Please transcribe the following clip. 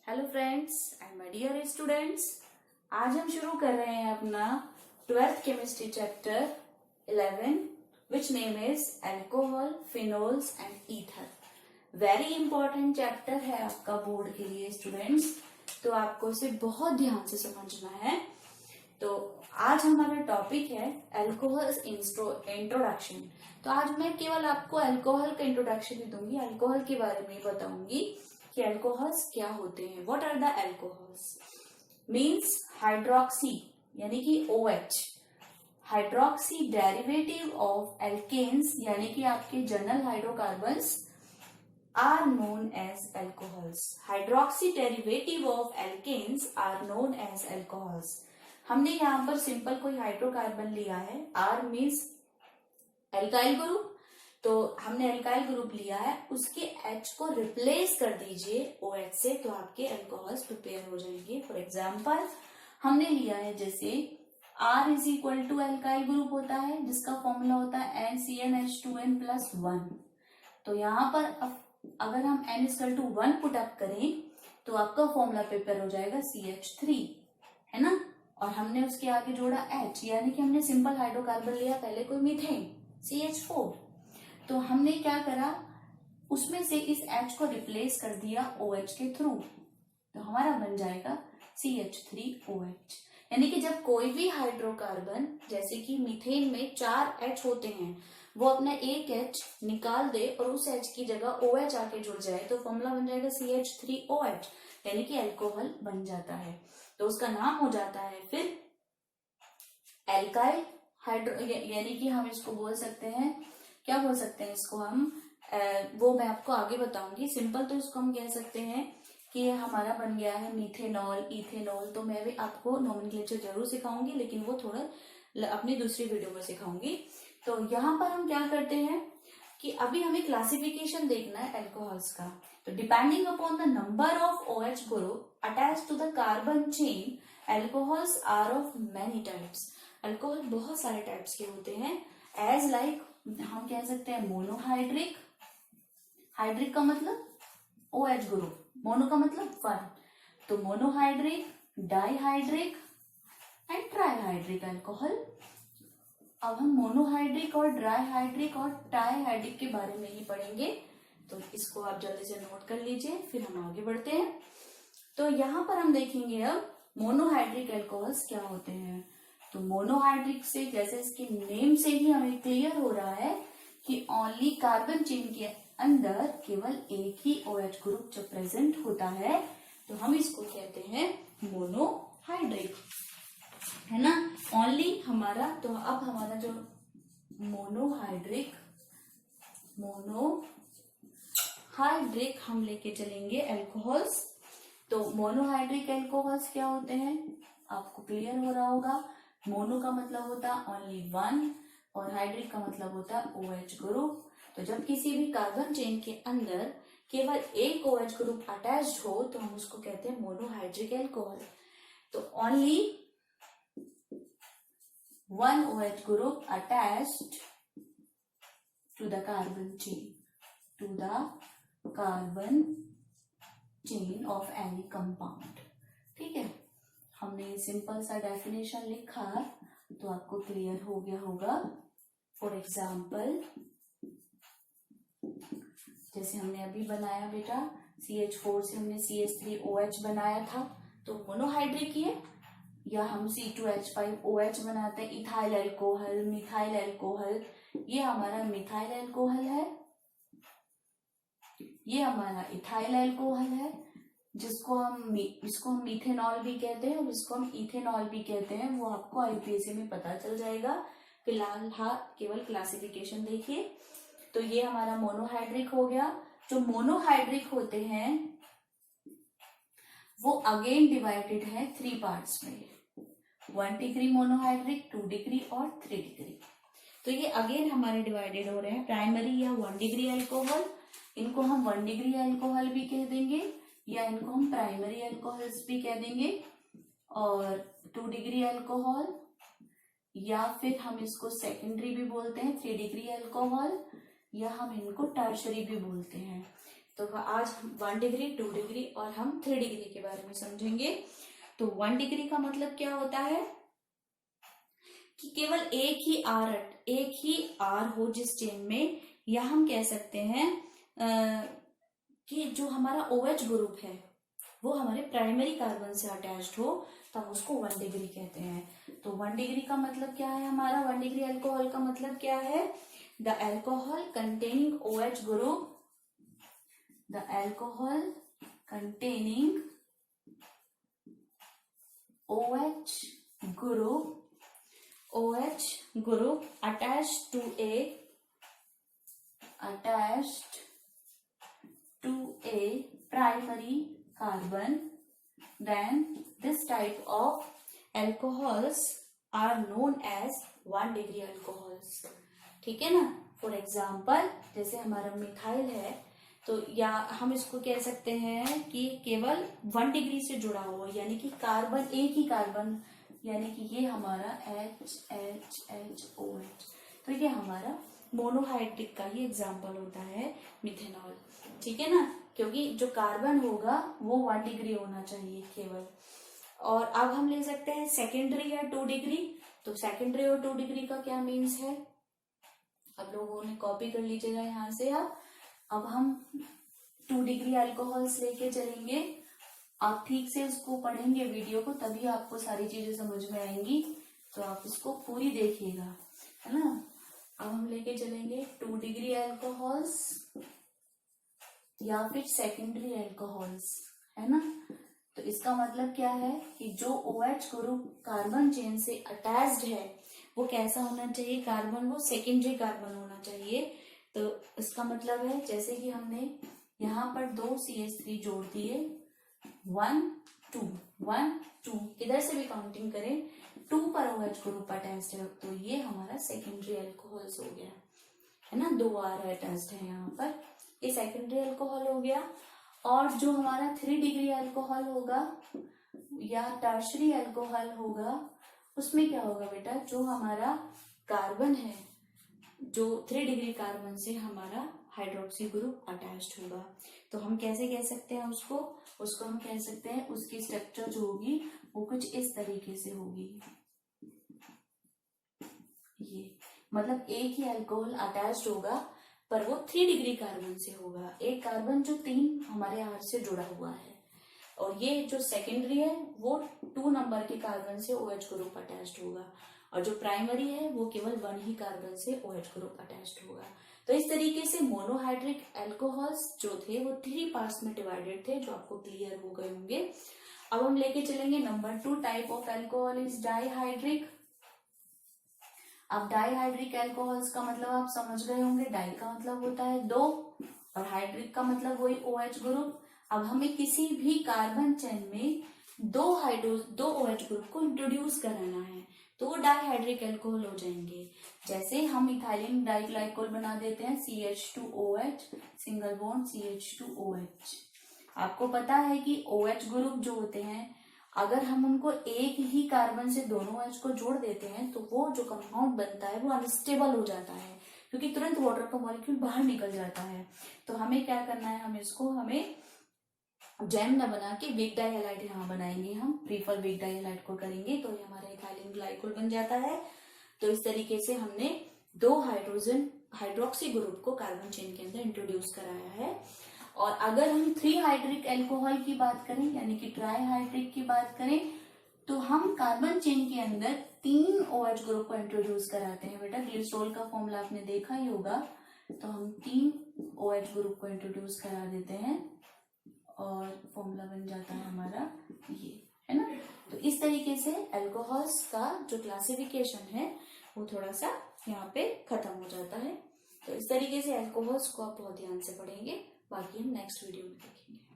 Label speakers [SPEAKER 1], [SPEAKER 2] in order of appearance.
[SPEAKER 1] Hello friends and my dear students, आज हम शुरू कर रहे हैं अपना 12th chemistry chapter 11 which name is alcohol, phenols and ether. Very important chapter है आपका बोर्ड के लिए स्टूडेंट्स, तो आपको इसे बहुत ध्यान से समझना है। तो आज हमारा टॉपिक है अल्कोहल इंट्रोडक्शन। तो आज मैं केवल आपको अल्कोहल का इंट्रोडक्शन ही दूंगी, अल्कोहल के बारे में बताऊंगी कि अल्कोहल्स क्या होते हैं। What are the alcohols? Means hydroxy यानी कि OH, hydroxy derivative of alkanes यानी कि आपके general hydrocarbons are known as alcohols. Hydroxy derivative of alkanes are known as alcohols. हमने यहाँ पर सिंपल कोई हाइड्रोकार्बन लिया है, R मीन्स एल्काइल ग्रुप, तो हमने एल्काइल ग्रुप लिया है, उसके H को रिप्लेस कर दीजिए OH से, तो आपके अल्कोहल्स प्रिपेयर हो जाएंगे। फॉर एग्जाम्पल हमने लिया है जैसे R is equal to alkyl group होता है जिसका फॉर्मूला होता है NCnH2n+1। तो यहाँ पर अगर हम N=1 पुट अप करें तो आपका फॉर्मूला प्रिपेयर हो जाएगा CH3, है ना। और हमने उसके आगे जोड़ा H, यानी कि हमने सिंपल हाइड्रोकार्बन लिया, पहले कोई मीथेन CH4, तो हमने क्या करा, उसमें से इस H को रिप्लेस कर दिया OH के थ्रू, तो हमारा बन जाएगा CH3OH। यानी कि जब कोई भी हाइड्रोकार्बन, जैसे कि मीथेन में 4 H होते हैं, वो अपना एक H निकाल दे और उस H की जगह OH आके जुड़ जाए, तो फॉर्मूला बन जाएगा CH3OH, यानी कि अल्कोहल बन जाता है। तो उसका नाम हो जाता है फिर एल्काइल हाइड्रो, यानी कि हम इसको बोल सकते हैं, क्या बोल सकते हैं इसको हम, वो मैं आपको आगे बताऊंगी। सिंपल तो इसको हम कह सकते हैं कि ये हमारा बन गया है मीथेनॉल, इथेनॉल। तो मैं भी आपको नोमेनक्लेचर जरूर सिखाऊंगी, लेकिन वो थोड़ा अपनी दूसरी वीडियो में सिखाऊंगी। तो यहाँ पर हम क्या करते हैं कि अभी हमें क्लासिफिकेशन देखना है अल्कोहल्स का। तो depending upon the number of OH group attach to the carbon chain, alcohols are of many types. Alcohol बहुत सारे टाइप्स के होते हैं, एज लाइक हम कह सकते हैं मोनोहाइड्रिक, हाइड्रिक का मतलब OH ग्रुप, मोनो का मतलब 1, तो monohydric, dihydric and trihydric alcohol. अब हम मोनोहाइड्रिक और ड्राइहाइड्रिक और ट्राइहाइड्रिक के बारे में ही पढ़ेंगे, तो इसको आप जल्दी से नोट कर लीजिए, फिर हम आगे बढ़ते हैं। तो यहाँ पर हम देखेंगे अब मोनोहाइड्रिक अल्कोहल्स क्या होते हैं। तो मोनोहाइड्रिक से, जैसे इसके नेम से ही हमें क्लियर हो रहा है कि ओनली कार्बन चेन के अंदर केवल एक ही OH ग्रुप जो प्रेजेंट होता है, तो हम इसको कहते हैं मोनोहाइड्रिक, है ना। ओनली हमारा, तो अब हमारा जो मोनोहाइड्रिक हम लेके चलेंगे अल्कोहल्स। तो मोनोहाइड्रिक अल्कोहल्स क्या होते हैं आपको क्लियर हो रहा होगा। मोनो का मतलब होता है ओनली 1 और हाइड्रिक का मतलब होता है OH ग्रुप। तो जब किसी भी कार्बन चेन के अंदर केवल एक OH ग्रुप अटैच्ड हो तो हम उसको कहते हैं मोनोहाइड्रिक अल्कोहल। तो only 1 OH group attached to the carbon chain of any compound। ठीक है, हमने सिंपल सा डेफिनेशन लिखा तो आपको क्लियर हो गया होगा। फॉर एग्जाम्पल जैसे हमने अभी बनाया बेटा, CH4 से हमने CH3OH बनाया था, तो मोनोहाइड्रिक ही है। या हम C2H5OH बनाते हैं, इथाइल अल्कोहल, मिथाइल अल्कोहल, ये हमारा मिथाइल अल्कोहल है, ये हमारा इथाइल अल्कोहल है, इसको हम मीथेनॉल भी कहते हैं और इसको हम इथेनॉल भी कहते हैं। वो आपको IUPAC में पता चल जाएगा। फिलहाल केवल क्लासिफिकेशन देखिए। तो ये हमारा मोनोहाइड्रिक हो गया। जो मोनोहाइड्रिक होते हैं वो अगेन डिवाइडेड है 3 पार्ट्स में, 1 डिग्री मोनोहाइड्रिक, 2 डिग्री और 3 डिग्री। तो ये अगेन हमारे डिवाइडेड हो रहे हैं। प्राइमरी या 1 डिग्री अल्कोहल, इनको हम 1 डिग्री अल्कोहल भी कह देंगे या इनको हम प्राइमरी अल्कोहल्स भी कह देंगे, और 2 डिग्री अल्कोहल या फिर हम इसको सेकेंडरी भी बोलते हैं 3 डिग्री अल्कोहल, या हम इनको टर्शरी भी बोलते हैं। तो आज 1 डिग्री, 2 डिग्री और हम 3 डिग्री के बारे में समझेंगे। तो 1 डिग्री का मतलब क्या होता है कि केवल एक ही आर हो जिस चेन में, या हम कह सकते हैं कि जो हमारा OH ग्रुप है वो हमारे प्राइमरी कार्बन से अटैच्ड हो, तो हम उसको 1 डिग्री कहते हैं। तो 1 डिग्री का मतलब क्या है हमारा, 1 डिग्री अल्कोहल का मतलब क्या है, the alcohol containing OH group, the alcohol containing OH group attached to a primary carbon, then this type of alcohols are known as 1 degree alcohols। ठीक है ना। फॉर एग्जाम्पल जैसे हमारा मिथाइल है, तो या हम इसको कह सकते हैं कि केवल 1 डिग्री से जुड़ा हुआ, यानी कि कार्बन, एक ही कार्बन, यानी कि ये हमारा HHHOH, तो ये हमारा मोनोहाइड्रिक का ही एग्जाम्पल होता है मिथेनॉल। ठीक है ना, क्योंकि जो कार्बन होगा वो 1 डिग्री होना चाहिए केवल। और अब हम ले सकते हैं सेकेंडरी या 2 डिग्री। तो सेकेंडरी और 2 डिग्री का क्या मीन्स है, अब लोगों ने कॉपी कर लीजिएगा यहाँ से। अब हम 2 डिग्री अल्कोहल्स लेके चलेंगे। आप ठीक से इसको पढ़ेंगे वीडियो को, तभी आपको सारी चीजें समझ में आएंगी, तो आप इसको पूरी देखिएगा, है ना। अब हम लेके चलेंगे 2 डिग्री अल्कोहल्स या फिर सेकेंडरी अल्कोहल्स, है ना। तो इसका मतलब क्या है कि जो OH ग्रुप कार्बन चेन से अटैच्ड है वो कैसा होना चाहिए, कार्बन वो सेकेंडरी कार्बन होना चाहिए। तो इसका मतलब है जैसे कि हमने यहाँ पर 2 CH3 जोड़ दिए, 1 2 इधर से भी काउंटिंग करें, 2 पर OH ग्रुप अटैच्ड है, तो ये हमारा सेकेंडरी अल्कोहल्स हो गया, है ना। 2 R अटैच्ड है यहाँ पर, ये सेकेंडरी अल्कोहल हो गया। और जो हमारा 3 डिग्री अल्कोहल होगा या टर्शरी अल्कोहल होगा, उसमें क्या होगा बेटा, जो हमारा कार्बन है, जो 3 डिग्री कार्बन से हमारा हाइड्रोक्सी ग्रुप अटैच्ड होगा। तो हम कैसे कह सकते हैं उसको हम कह सकते हैं उसकी स्ट्रक्चर जो होगी वो कुछ इस तरीके से होगी। ये मतलब एक ही अल्कोहल अटैच्ड होगा पर वो 3 डिग्री कार्बन से होगा, एक कार्बन जो 3 हमारे R से जुड़ा हुआ है, और ये जो सेकेंडरी है वो 2 नंबर के कार्बन से OH ग्रुप अटैच्ड होगा, और जो प्राइमरी है वो केवल 1 ही कार्बन से OH ग्रुप अटैच्ड होगा। तो इस तरीके से मोनोहाइड्रिक अल्कोहल्स जो थे वो 3 पार्ट्स में डिवाइडेड थे, जो आपको क्लियर हो गए होंगे। अब हम लेके चलेंगे number 2 type of alcohol is dihydric. अब डाईहाइड्रिक अल्कोहल्स का मतलब आप समझ गए होंगे, डाई का मतलब होता है 2 और हाइड्रिक का मतलब वही OH ग्रुप। अब हमें किसी भी कार्बन चेन में 2 OH ग्रुप को इंट्रोड्यूस कराना है, तो वो डाईहाइड्रिक अल्कोहल हो जाएंगे। जैसे हम इथाइलिन डाइग्लाइकोल बना देते हैं, CH2OH सिंगल बॉन्ड CH2OH। आपको पता है कि OH ग्रुप जो होते हैं, अगर हम उनको एक ही कार्बन से दोनों OH को जोड़ देते हैं तो वो जो कंपाउंड बनता है वो अनस्टेबल हो जाता है, क्योंकि तुरंत वाटर का मॉलिक्यूल बाहर निकल जाता है। तो हमें क्या करना है, हमें जैम न बना के वीक डाइहैलाइड यहाँ बनाएंगे, हम प्रीफर वीक डाइहैलाइड को करेंगे, तो ये हमारा इथाइलिन ग्लाइकोल बन जाता है। तो इस तरीके से हमने 2 हाइड्रोक्सी ग्रुप को कार्बन चेन के अंदर इंट्रोड्यूस कराया है। और अगर हम 3 हाइड्रिक अल्कोहल की बात करें, यानी कि ट्राईहाइड्रिक की बात करें, तो हम कार्बन चेन के अंदर 3 OH ग्रुप को इंट्रोड्यूस कराते हैं। बेटा ग्लिसरॉल का फॉर्मूला आपने देखा ही होगा, तो हम 3 OH ग्रुप को इंट्रोड्यूस करा देते हैं और फॉर्मूला बन जाता है हमारा ये, है ना। तो इस तरीके से अल्कोहल्स का जो क्लासिफिकेशन है वो थोड़ा सा यहाँ पे खत्म हो जाता है। तो इस तरीके से अल्कोहल्स को आप बहुत ध्यान से पढ़ेंगे, बाकी हम नेक्स्ट वीडियो में देखेंगे।